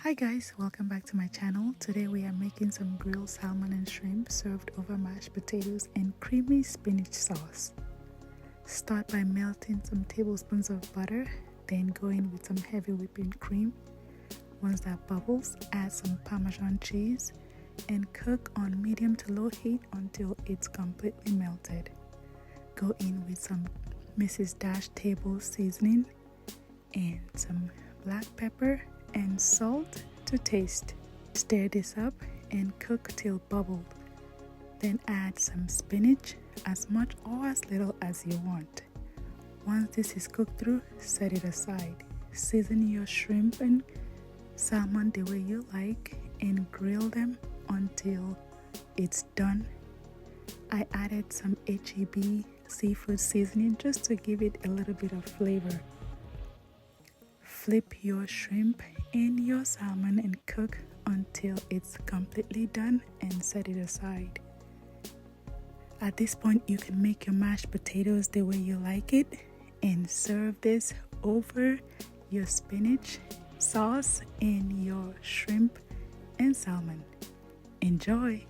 Hi guys, welcome back to my channel. Today we are making some grilled salmon and shrimp served over mashed potatoes and creamy spinach sauce. Start by melting some tablespoons of butter, then go in with some heavy whipping cream. Once that bubbles, add some Parmesan cheese and cook on medium to low heat until it's completely melted. Go in with some Mrs. Dash table seasoning and some black pepper and salt to taste. Stir this up and cook till bubbled. Then add some spinach, as much or as little as you want. Once this is cooked through, set it aside. Season your shrimp and salmon the way you like and grill them until it's done. I added some HEB seafood seasoning just to give it a little bit of flavor. Flip your shrimp and your salmon and cook until it's completely done and set it aside. At this point, you can make your mashed potatoes the way you like it and serve this over your spinach sauce and your shrimp and salmon. Enjoy!